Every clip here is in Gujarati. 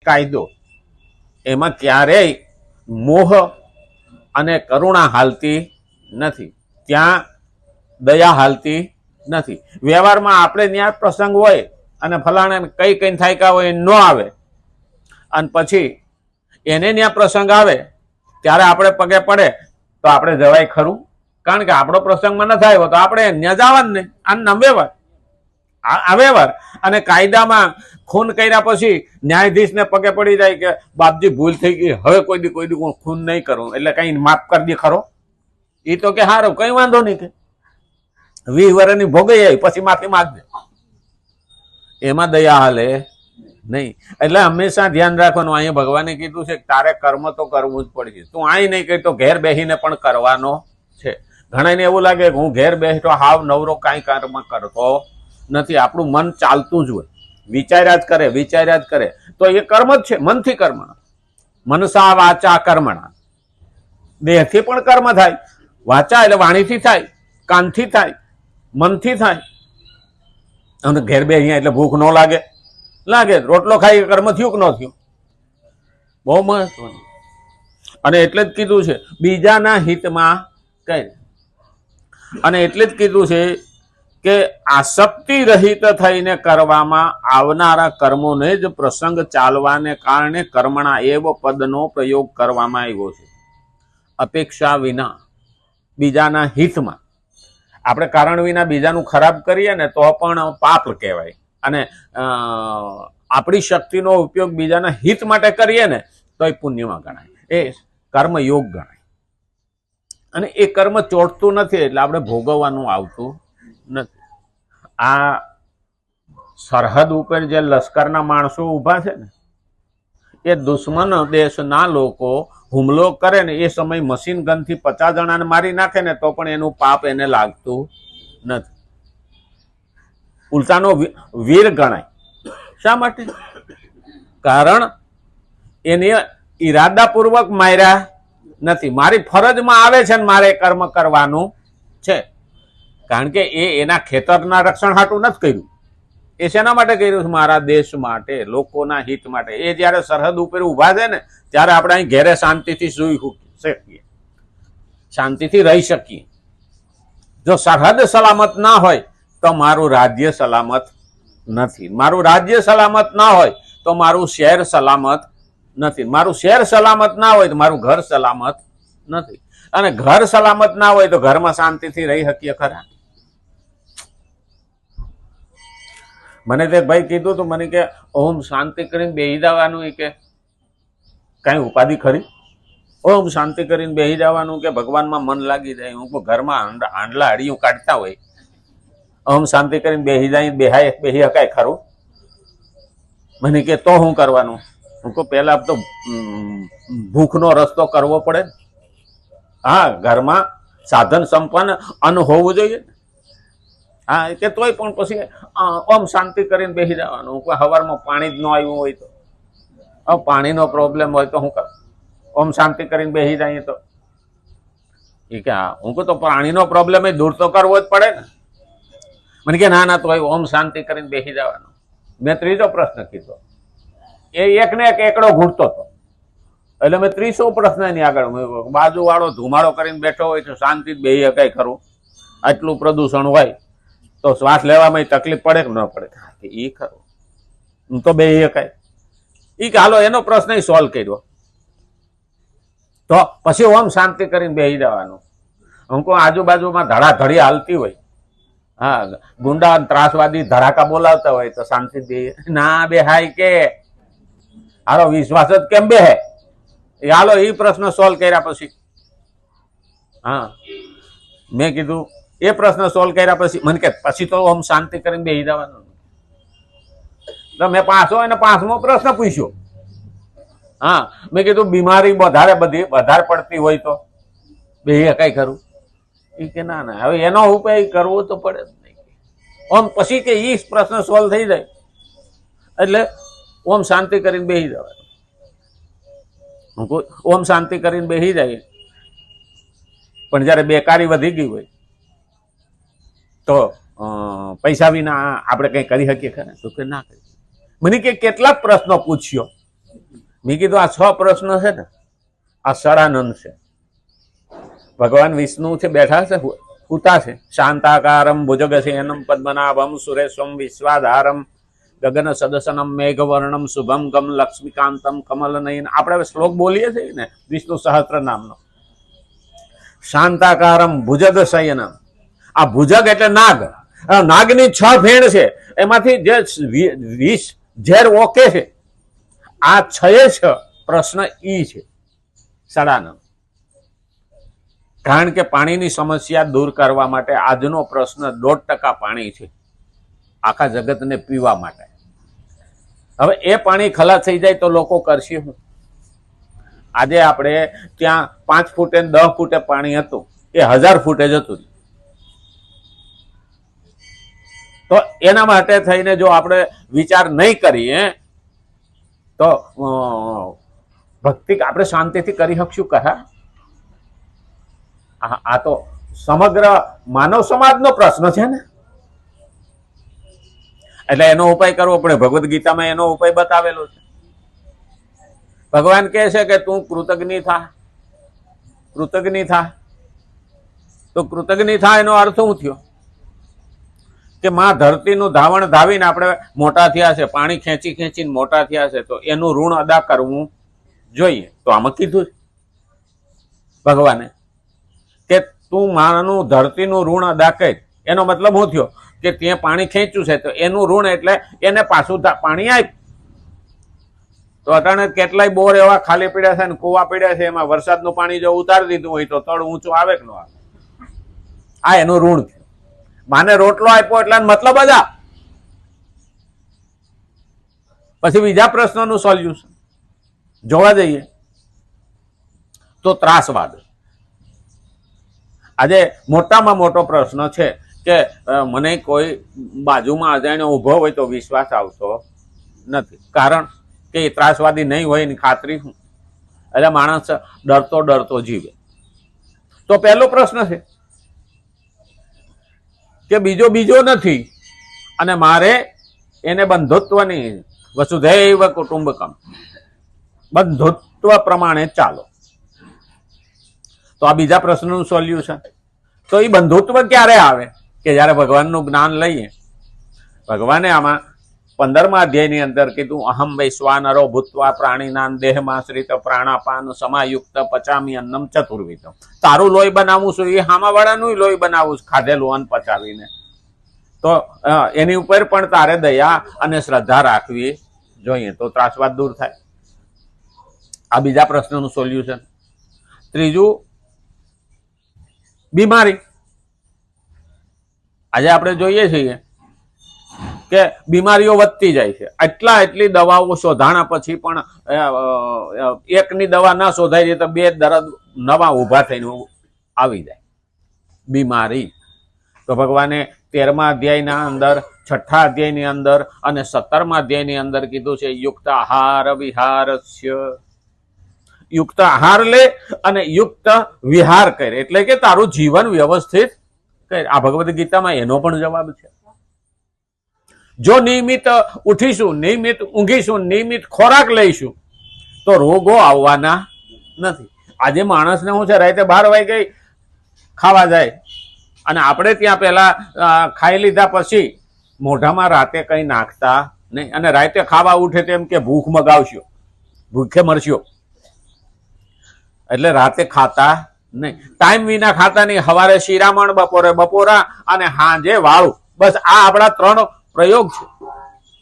કાયદો એમાં ક્યારેય મોહ અને કરુણા હાલતી નથી, ત્યાં દયા હાલતી નથી. વ્યવહારમાં આપણે ત્યાં પ્રસંગ હોય અને ફલાણા કઈ થાય કા હોય ન આવે, અને પછી એને ત્યાં પ્રસંગ આવે ત્યારે આપણે પગે પડે તો આપણે જવાય ખરું? કારણ કે આપણો પ્રસંગમાં ન થાય તો આપણે ત્યાં જવાનું નહીં. આ વ્યવહાર, આ વ્યવહાર. અને કાયદામાં ખૂન કર્યા પછી ન્યાયાધીશને પગે પડી જાય કે બાપજી ભૂલ થઈ ગઈ, હવે કોઈ દી ખૂન નહીં કરું, એટલે કઈ માફ કરી દે ખરો? એ તો કે હારું કઈ વાંધો નહીં, કે 20 વર્ષની ભોગઈ આવી પછી માફી માંગજે. એમાં દયા હાલે નહીં. એટલે હંમેશા ધ્યાન રાખવાનું. અહીંયા ભગવાને કીધું છે કે તારે કર્મ તો કરવું જ પડશે. તું અહીં નહીં કહી તો ઘેર બેસીને પણ કરવાનો છે. ઘણાને એવું લાગે કે હું ઘેર બેસતો હાવ નવરો કાંઈ કર્મ કરતો નથી. આપણું મન ચાલતું જ હોય, વિચાર્યા જ કરે તો એ કર્મ જ છે. મનથી કર્મ, મનસા વાચા કર્મણા. દેહથી પણ કર્મ થાય. વાચા એટલે વાણીથી થાય, કાનથી થાય, મનથી થાય. અને ઘેર બે અહીંયા એટલે ભૂખ ન લાગે, રોટલો ખાઈ કર્મ થયું કે ન થયું? બહુ મહત્વનું. અને એટલે જ કીધું છે બીજાના હિતમાં કઈ. અને એટલે જ કીધું છે કે આસક્તિ રહિત થઈને કરવામાં આવનારા કર્મોને જ પ્રસંગ ચાલવાને કારણે કર્મણા એવ પદનો પ્રયોગ કરવામાં આવ્યો છે. અપેક્ષા વિના બીજાના હિતમાં. આપણે કારણ વિના બીજાનું ખરાબ કરીએ ને તો પણ પાપ કહેવાય. અને આપણી શક્તિનો ઉપયોગ બીજાના હિત માટે કરીએ ને તો એ પુણ્યમાં ગણાય, એ કર્મયોગ ગણાય. અને એ કર્મ ચોટતું નથી એટલે આપણે ભોગવવાનું આવતું નથી. આ સરહદ ઉપર જે લશ્કરના માણસો ઊભા છે ને, એ દુશ્મન દેશના લોકો હુમલો કરે ને એ સમય મશીન ગનથી 50 જણાને મારી નાખે ને તો પણ એનું પાપ એને લાગતું નથી. ઉલટાનો વીર ગણાય. શા માટે? કારણ એને ઈરાદાપૂર્વક માર્યા નથી. મારી ફરજમાં આવે છે ને મારે કર્મ કરવાનું છે. કારણ કે એ એના ખેતરના રક્ષણ હાટું નથી કર્યું. એ શેના માટે કર્યું છે? મારા દેશ માટે, લોકોના હિત માટે. એ જ્યારે સરહદ ઉપર ઊભા છે ને ત્યારે આપણે અહીં ઘેરે શાંતિથી સૂઈ શકીએ, શાંતિથી રહી શકીએ. જો સરહદ સલામત ના હોય તો મારું રાજ્ય સલામત નથી. મારું રાજ્ય સલામત ના હોય તો મારું શહેર સલામત નથી. મારું શહેર સલામત ના હોય તો મારું ઘર સલામત નથી. અને ઘર સલામત ના હોય તો ઘરમાં શાંતિથી રહી શકીએ ખરા? મને તે ભાઈ કીધું તો મને કે ઓમ શાંતિ કરીને બેસી જવાનું, કે કઈ ઉપાધિ ખરી? ઓમ શાંતિ કરીને બેસી જવાનું કે ભગવાનમાં મન લાગી જાય. હું ઘરમાં હાંડલા હડિયું કાઢતા હોય, ઓમ શાંતિ કરીને બેસી જાય, બેસી શકાય ખરું? મને કે તો શું કરવાનું? હું કહું પહેલા તો ભૂખનો રસ્તો કરવો પડે. હા, ઘરમાં સાધન સંપન્ન અન્ન હોવું જોઈએ. હા, કે તોય પણ પછી ઓમ શાંતિ કરીને બેસી જવાનું. સવારમાં પાણી જ ન આવ્યું હોય તો, પાણીનો પ્રોબ્લેમ હોય તો શું કર? ઓમ શાંતિ કરીને બેસી જાય તો એ કે હા. હું કહું તો પાણીનો પ્રોબ્લેમ એ દૂર તો કરવો જ પડે ને. મને કે ના તો ઓમ શાંતિ કરીને બેસી જવાનું. મેં ત્રીજો પ્રશ્ન કીધો. એ એકને એક એકડો ઘૂંટતો હતો એટલે મેં 30 પ્રશ્ન એની આગળ. બાજુ વાળો ધુમાડો કરીને બેઠો હોય તો શાંતિ જ બેસી શકાય ખરું? આટલું પ્રદૂષણ હોય તો શ્વાસ લેવામાં તકલીફ પડે કે ન પડે? એ ખરું, હું તો બેસી શકાય. એ કે હાલો એનો પ્રશ્ન સોલ્વ કર્યો. તો પછી ઓમ શાંતિ કરીને બેસી જવાનું. હું કહું આજુબાજુમાં ધડાધડી હાલતી હોય, હા, ગુંડા ત્રાસવાદી ધડાકા બોલાવતા હોય તો શાંતિ બે ના બેહાય કે હાલો વિશ્વાસ જ કેમ બેહે? હાલો એ પ્રશ્ન સોલ્વ કર્યા પછી, હા, મેં કીધું એ પ્રશ્ન સોલ્વ કર્યા પછી મને કે પછી તો ઓમ શાંતિ કરીને બેસી જવાનું. તો મેં પાછો એને 5મો પ્રશ્ન પૂછ્યો. હા, મેં કીધું બીમારી વધારે પડતી હોય તો બેસી કઈ કરું? એ કે ના હવે એનો ઉપાય કરવો તો પડે જ નહીં. ઓમ પછી કે એ પ્રશ્ન સોલ્વ થઈ જાય એટલે ઓમ શાંતિ કરીને બેસી જવાનું. ઓમ શાંતિ કરીને બેસી જાય. પણ જયારે બેકારી વધી ગઈ હોય તો પૈસા વિના આપણે કઈ કરી શકીએ ખરા? તો કે ના કરી. મને કે કેટલાક પ્રશ્નો પૂછ્યો મેં કીધું આ 6 પ્રશ્ન છે ને આ સડાનંદ છે. ભગવાન વિષ્ણુ છે બેઠા છે, હુતા છે. શાંતાકારમ ભુજગશયનમ પદ્મનાભમ સુરેશમ વિશ્વાધારમ ગગન સદસનમ મેઘવર્ણમ શુભમ ગમ લક્ષ્મીકાંતમ કમલનયન. આપણે શ્લોક બોલીએ છીએ ને વિષ્ણુ સહસ્ત્ર નામનો. શાંતાકારમ ભુજગશયનમ. આ ભુજગ એટલે નાગ. નાગની 6 ફેણ છે, એમાંથી જે 20 ઝેર ઓકે છે. આ 6 પ્રશ્ન ઈ છે સડાનંદ. કારણ કે પાણીની સમસ્યા દૂર કરવા માટે આજનો પ્રશ્ન 1% પાણી છે આખા જગતને પીવા માટે. હવે એ પાણી ખલાસ થઈ જાય તો લોકો કરશે શું? આજે આપણે ત્યાં 5 ફૂટે 10 ફૂટે પાણી હતું, એ 1000 ફૂટે જતું. તો એના માટે થઈને જો આપણે વિચાર નહીં કરીએ તો ભક્તિ આપણે શાંતિથી કરી શકશું કહા? આ તો સમગ્ર માનવ સમાજનો પ્રશ્ન છે ને. એટલે એનો ઉપાય કરવો પડે. ભગવદ્ ગીતામાં એનો ઉપાય બતાવેલો છે. ભગવાન કહે છે કે તું કૃતજ્ઞ થા. કૃતજ્ઞ થા તો કૃતજ્ઞ થા એનો અર્થ શું થયો? કે માં ધરતીનું ધાવણ ધાવીને આપણે મોટા થયા છે, પાણી ખેંચી ખેંચીને મોટા થયા છે, તો એનું ઋણ અદા કરવું જોઈએ. તો આમાં કીધું ભગવાને કે તું માનું ધરતીનું ઋણ અદા કર. એનો મતલબ શું થયો? કે ત્યાં પાણી ખેંચ્યું છે તો એનું ઋણ એટલે એને પાછું પાણી આપ. તો અટાણે કેટલાય બોર એવા ખાલી પડ્યા છે ને કુવા પડ્યા છે, એમાં વરસાદનું પાણી જો ઉતારી દીધું હોય તો તળ ઊંચું આવે કે ન આવે? આ એનું ઋણ થયું. માને રોટલો આપ્યો એટલે મતલબ જ આ. પછી બીજા પ્રશ્નનું સોલ્યુશન જોવા જઈએ તો ત્રાસવાદ. આજે મોટામાં મોટો પ્રશ્ન છે કે મને કોઈ બાજુમાં અજાણ્યો ઊભો હોય તો વિશ્વાસ આવતો નથી. કારણ કે એ ત્રાસવાદી નહીં હોય એની ખાતરી શું? એટલે માણસ ડરતો ડરતો જીવે. તો પહેલો પ્રશ્ન છે કે બીજો નથી અને મારે એને બંધુત્વની વસુધૈવ કુટુંબકમ બંધુત્વ પ્રમાણે ચાલો. તો આ બીજા પ્રશ્નનું સોલ્યુશન. તો એ બંધુત્વ ક્યારે આવે? કે જ્યારે ભગવાનનું જ્ઞાન લઈએ. ભગવાને આમાં 15મા અધ્યાયની અંદર કીધું અહમ વૈશ્વાનરો ભૂત્વા પ્રાણીનાન દેહમાશ્રિત પ્રાણાપાન સમાયુક્ત પચામી અન્નમ ચતુર્વિધમ. તારું લોહી બનાવવું છું એ હામાવાળાનું લોહી બનાવવું છે ખાધેલું અન્ન પચાવીને. તો એની ઉપર પણ તારે દયા અને શ્રદ્ધા રાખવી જોઈએ, તો ત્રાસવાદ દૂર થાય. આ બીજા પ્રશ્નનું સોલ્યુશન. ત્રીજું બીમારી. આજે આપણે જોઈએ છીએ કે બીમારીઓ વધતી જાય છે. એટલી દવાઓ શોધાણા પછી પણ એકની દવા ના શોધાય છે તો 2 દર્દ નવા ઊભા થઈને આવી જાય બીમારી. તો ભગવાને 13મા અધ્યાયના અંદર, 6ઠ્ઠા અધ્યાયની અંદર અને 17મા અધ્યાયની અંદર કીધું છે યુક્ત આહાર વિહારસ્ય. યુક્ત આહાર લે અને યુક્ત વિહાર કરે, એટલે કે તારું જીવન વ્યવસ્થિત કરે. આ ભગવદ્ ગીતામાં એનો પણ જવાબ છે. જો નિયમિત ઉઠીશું, નિયમિત ઊંઘીશું, નિયમિત ખોરાક લઈશું તો રોગો આવવાના નથી. આજે માણસને શું છે, રાતે 12 વાગે ખાવા જાય અને આપણે ત્યાં પેલા ખાઈ લીધા પછી મોઢામાં રાતે કઈ નાખતા નહીં, અને રાતે ખાવા ઉઠે તેમ કે ભૂખ મગાવશો, ભૂખે મરશો, એટલે રાતે ખાતા નહીં. ટાઈમ વિના ખાતા નહીં. સવારે શિરામણ, બપોરે બપોરા અને સાંજે વાળું. બસ આ આપણા 3 પ્રયોગ છે.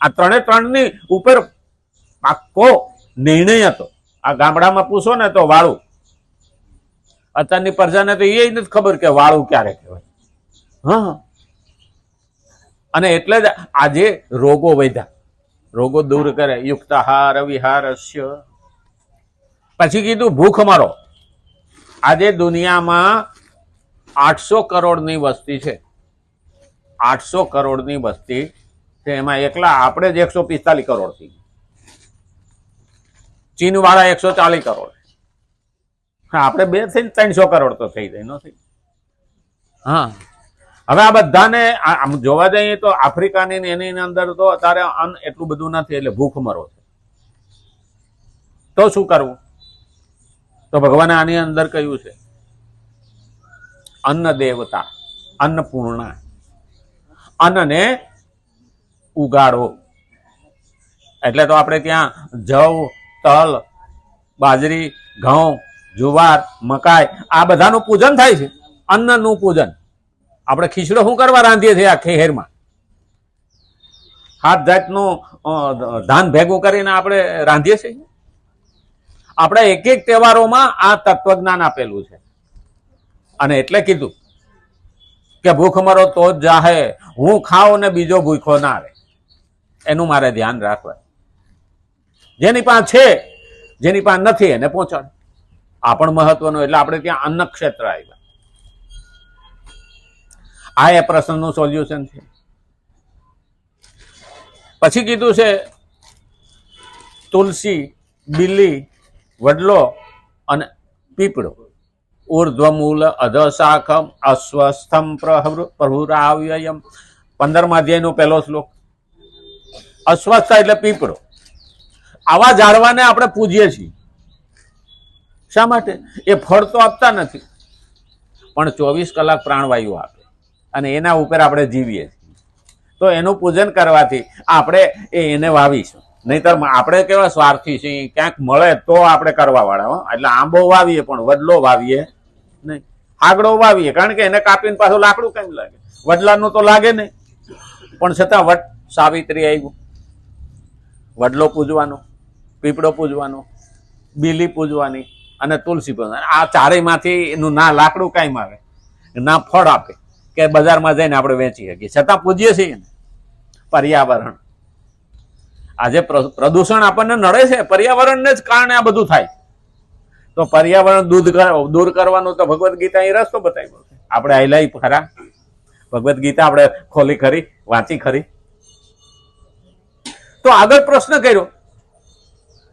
આ 3ની ઉપર પાક્કો નિર્ણય હતો. આ ગામડામાં પૂછો ને તો વાળું. અત્યારની પ્રજાને તો એ નથી ખબર કે વાળું ક્યારે કહેવાય. હા, અને એટલે જ આજે રોગો વધ્યા. રોગો દૂર કરે યુક્ત આહાર વિહારસ્ય. પછી કીધું ભૂખ મરો. આજે દુનિયામાં 800 કરોડની વસ્તી છે. 800 કરોડની વસ્તી છે. એમાં એકલા આપણે જ 145 કરોડ થઈ. ચીન વાળા 140 કરોડ. આપણે 2 થઈને 300 કરોડ તો થઈ જાય નથી. હા, હવે આ બધાને આમ જોવા જઈએ તો આફ્રિકાની એની અંદર તો અત્યારે અન્ન એટલું બધું નથી, એટલે ભૂખ મરો છે. તો શું કરવું? તો ભગવાને આની અંદર કહ્યું છે અન્ન દેવતા, અન્નપૂર્ણા, અન્નને ઉગાડો. એટલે તો આપણે ત્યાં જવ, તલ, બાજરી, ઘઉં, જુવાર, મકાઈ આ બધાનું પૂજન થાય છે. અન્નનું પૂજન. આપણે ખીચડો શું કરવા રાંધીએ છીએ આ ખેરમાં? 7 જાતનું ધાન ભેગું કરીને આપણે રાંધીએ છીએ. આપણે એક એક તહેવારોમાં આ તત્વજ્ઞાન આપેલું છે. અને એટલે કીધું કે ભૂખ મરો તો જ જાહે, હું ખાઉં ને બીજો ભૂખો ના રહે. એનું મારે ધ્યાન રાખવા. જેની પાસે છે, જેની પાસે નથી એને પહોંચાડ. આ પણ મહત્વનું. એટલે આપણે ત્યાં અન્ન ક્ષેત્ર આવ્યા. આ એ પ્રશ્નનું સોલ્યુશન છે. પછી કીધું છે તુલસી, બિલ્લી, વડલો અને પીપળો. ઉર્ધ્વમૂલ અધશાખમ અસ્વસ્થમ પ્રહુરાવ્યયમ. 15મા અધ્યાયનો પહેલો શ્લોક. અસ્વસ્થ એટલે પીપળો. આવા ઝાડવાને આપણે પૂજીએ છીએ. શા માટે? એ ફળ તો આપતા નથી, પણ 24 કલાક પ્રાણવાયુ આપે અને એના ઉપર આપણે જીવીએ છીએ. તો એનું પૂજન કરવાથી આપણે એને વાવીશું. નહીતર આપણે કેવા સ્વાર્થી છીએ, ક્યાંક મળે તો આપણે કરવા વાળા. એટલે આંબો વાવીએ પણ વડલો વાવીએ નહીં, આગળો વાવીએ, કારણ કે એને કાપીને પાછું લાકડું કેમ લાગે? વડલાનું તો લાગે નહીં, પણ છતાં વટ સાવિત્રી આવ્યું. વડલો પૂજવાનો, પીપળો પૂજવાનો, બીલી પૂજવાની અને તુલસી પૂજવાની. આ ચારેયમાંથી એનું ના લાકડું કાંઈ આવે, ના ફળ આપે કે બજારમાં જઈને આપણે વેચી શકીએ, છતાં પૂજીએ છીએ ને. પર્યાવરણ. આજે પ્રદૂષણ આપણને નડે છે, પર્યાવરણને જ કારણે આ બધું થાય. તો પર્યાવરણ દૂર કરવાનું તો ભગવદ્ ગીતા એ રસ્તો બતાવ્યો છે. આપણે આયલાઈ ખરા ભગવદ્ ગીતા આપણે ખોલી ખરી, વાંચી ખરી. તો આગળ પ્રશ્ન કર્યો